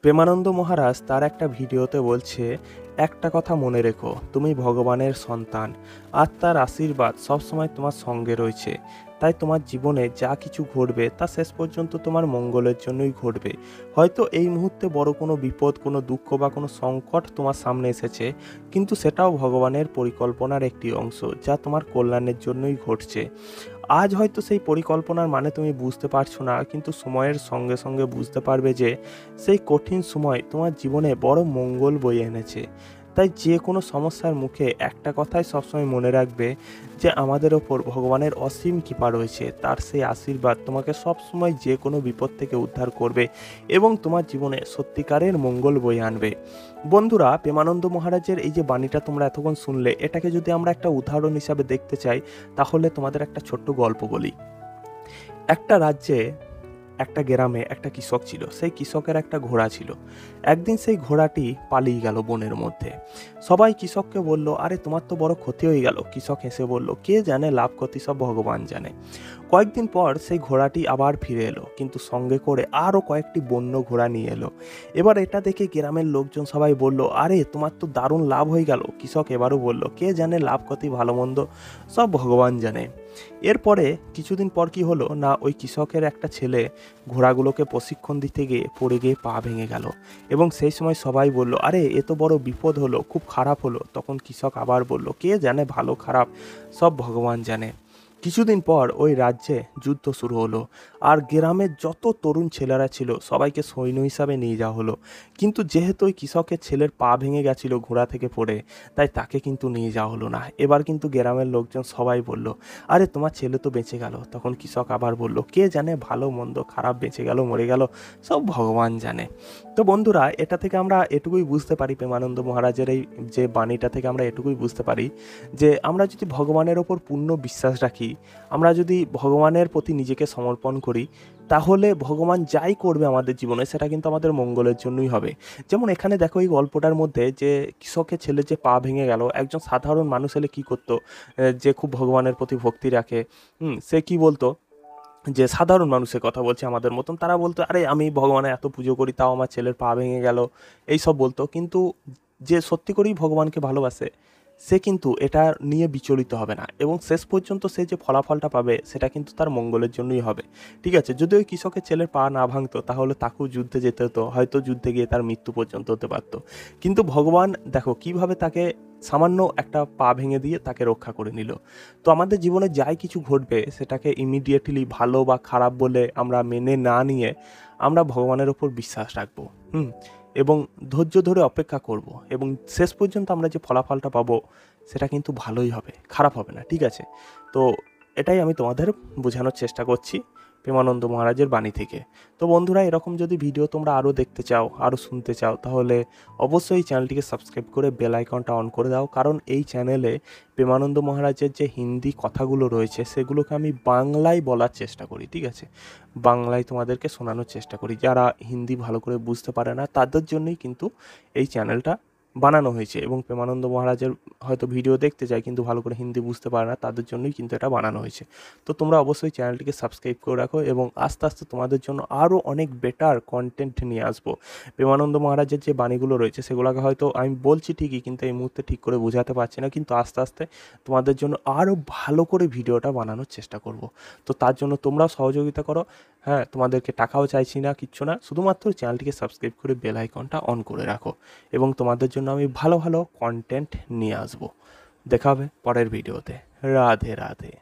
প্রেমানন্দ মহারাজ তার একটা ভিডিওতে বলছে, একটা কথা মনে রেখো, তুমি ভগবানের সন্তান আর তার আশীর্বাদ সবসময় তোমার সঙ্গে রয়েছে। তাই তোমার জীবনে যা কিছু ঘটবে তা শেষ পর্যন্ত তোমার মঙ্গলের জন্যই ঘটবে। হয়তো এই মুহূর্তে বড় কোনো বিপদ, কোনো দুঃখ বা কোনো সংকট তোমার সামনে এসেছে, কিন্তু সেটাও ভগবানের পরিকল্পনার একটি অংশ, যা তোমার কল্যাণের জন্যই ঘটছে। আজ হয়তো সেই পরিকল্পনার মানে তুমি বুঝতে পারছো না, কিন্তু সময়ের সঙ্গে সঙ্গে বুঝতে পারবে যে সেই কঠিন সময় তোমার জীবনে বড় মঙ্গল বয়ে এনেছে। তাই যে কোনো সমস্যার মুখে একটা কথাই সবসময় মনে রাখবে, যে আমাদের ওপর ভগবানের অসীম কৃপা রয়েছে। তার সেই আশীর্বাদ তোমাকে সবসময় যে কোনো বিপদ থেকে উদ্ধার করবে এবং তোমার জীবনে সত্যিকারের মঙ্গল বয়ে আনবে। বন্ধুরা, প্রেমানন্দ মহারাজের এই যে বাণীটা তোমরা এতক্ষণ শুনলে, এটাকে যদি আমরা একটা উদাহরণ হিসাবে দেখতে চাই, তাহলে তোমাদের একটা ছোট্ট গল্প বলি। একটা রাজ্যে, একটা গ্রামে একটা কৃষক ছিল। সেই কৃষকের একটা ঘোড়া ছিল। একদিন সেই ঘোড়াটি পালিয়ে গেল বনের মধ্যে। সবাই কৃষককে বলল, আরে তোমার তো বড় ক্ষতি হয়ে গেল। কৃষক হেসে বলল, কে জানে, লাভ ক্ষতি সব ভগবান জানে। কয়েকদিন পর সেই ঘোড়াটি আবার ফিরে এলো, কিন্তু সঙ্গে করে আরও কয়েকটি বন্য ঘোড়া নিয়ে এলো। এবার এটা দেখে গ্রামের লোকজন সবাই বলল, আরে তোমার তো দারুণ লাভ হয়ে গেল। কৃষক এবারও বলল, কে জানে, লাভ ক্ষতি ভালো মন্দ সব ভগবান জানে। এরপরে কিছুদিন পর কি হলো না, ওই কৃষকের একটা ছেলে ঘোড়াগুলোকে প্রশিক্ষণ দিতে গিয়ে পড়ে গিয়ে পা ভেঙে গেল। এবং সেই সময় সবাই বলল, আরে এ তো বড় বিপদ হলো, খুব খারাপ হলো। তখন কৃষক আবার বলল, কে জানে, ভালো খারাপ সব ভগবান জানে। কিছুদিন পর ওই রাজ্যে যুদ্ধ শুরু হলো, আর গ্রামের যত তরুণ ছেলেরা ছিল সবাইকে সৈন্য হিসাবে নিয়ে যাওয়া হলো। কিন্তু যেহেতু ওই কৃষকের ছেলের পা ভেঙে গেছিল ঘোড়া থেকে পড়ে, তাই তাকে কিন্তু নিয়ে যাওয়া হলো না। এবার কিন্তু গ্রামের লোকজন সবাই বলল, আরে তোমার ছেলে তো বেঁচে গেল। তখন কৃষক আবার বলল, কে জানে, ভালো মন্দ খারাপ, বেঁচে গেল মরে গেল সব ভগবান জানে। তো বন্ধুরা, এটা থেকে আমরা এটুকুই বুঝতে পারি, প্রেমানন্দ মহারাজের এই যে বাণীটা থেকে আমরা এটুকুই বুঝতে পারি, যে আমরা যদি ভগবানের ওপর পূর্ণ বিশ্বাস রাখি, আমরা যদি ভগবানের প্রতি নিজেকে সমর্পণ করি, তাহলে ভগবান যাই করবে আমাদের জীবনে সেটা কিন্তু আমাদের মঙ্গলের জন্যই হবে। যেমন এখানে দেখো, এই গল্পটার মধ্যে যে কৃষকের ছেলে যে পা ভেঙে গেল, একজন সাধারণ মানুষ হলে কী করতো, যে খুব ভগবানের প্রতি ভক্তি রাখে, সে কি বলতো, যে সাধারণ মানুষের কথা বলছে আমাদের মতন, তারা বলতো, আরে আমি ভগবানের এত পুজো করি, তাও আমার ছেলের পা ভেঙে গেল, এই সব বলতো। কিন্তু যে সত্যি করেই ভগবানকে ভালোবাসে, সে কিন্তু এটা নিয়ে বিচলিত হবে না, এবং শেষ পর্যন্ত সে যে ফলাফলটা পাবে সেটা কিন্তু তার মঙ্গলের জন্যই হবে। ঠিক আছে, যদি ওই কৃষকের ছেলের পা না ভাঙতো, তাহলে তাকেও যুদ্ধে যেতে হতো, হয়তো যুদ্ধে গিয়ে তার মৃত্যু পর্যন্ত হতে পারতো। কিন্তু ভগবান দেখো কিভাবে তাকে সামান্য একটা পা ভেঙে দিয়ে তাকে রক্ষা করে নিল। তো আমাদের জীবনে যাই কিছু ঘটবে, সেটাকে ইমিডিয়েটলি ভালো বা খারাপ বলে আমরা মেনে না নিয়ে আমরা ভগবানের ওপর বিশ্বাস রাখবো। এবং ধৈর্য ধরে অপেক্ষা করব, এবং শেষ পর্যন্ত আমরা যে ফলাফলটা পাবো সেটা কিন্তু ভালোই হবে, খারাপ হবে না। ঠিক আছে, তো এটাই আমি তোমাদের বোঝানোর চেষ্টা করছি প্রেমানন্দ মহারাজের বাণী থেকে। তো বন্ধুরা, এরকম যদি ভিডিও তোমরা আরও দেখতে চাও, আরও শুনতে চাও, তাহলে অবশ্যই চ্যানেলটিকে সাবস্ক্রাইব করে বেল আইকনটা অন করে দাও। কারণ এই চ্যানেলে প্রেমানন্দ মহারাজের যে হিন্দি কথাগুলো রয়েছে সেগুলোকে আমি বাংলায় বলার চেষ্টা করি। ঠিক আছে, বাংলায় তোমাদেরকে শোনানোর চেষ্টা করি। যারা হিন্দি ভালো করে বুঝতে পারে না তাদের জন্যই কিন্তু এই চ্যানেলটা বানানো হয়েছে, এবং প্রেমানন্দ মহারাজের হয়তো ভিডিও দেখতে চায় কিন্তু ভালো করে হিন্দি বুঝতে পারে না, তাদের জন্যই কিন্তু এটা বানানো হয়েছে। তো তোমরা অবশ্যই চ্যানেলটিকে সাবস্ক্রাইব করে রাখো, এবং আস্তে আস্তে তোমাদের জন্য আরও অনেক বেটার কন্টেন্ট নিয়ে আসবো। প্রেমানন্দ মহারাজের যে বাণীগুলো রয়েছে সেগুলোকে হয়তো আমি বলছি ঠিকই, কিন্তু এই মুহূর্তে ঠিক করে বোঝাতে পারছি না, কিন্তু আস্তে আস্তে তোমাদের জন্য আরও ভালো করে ভিডিওটা বানানোর চেষ্টা করব। তো তার জন্য তোমরাও সহযোগিতা করো। হ্যাঁ, তোমাদেরকে টাকাও চাইছি না, কিচ্ছু না, শুধুমাত্র চ্যানেলটিকে সাবস্ক্রাইব করে বেল আইকনটা অন করে রাখো, এবং তোমাদের জন্য আমি ভালো ভালো কন্টেন্ট নিয়ে আসবো। দেখা হবে পরের ভিডিওতে। রাধে রাধে।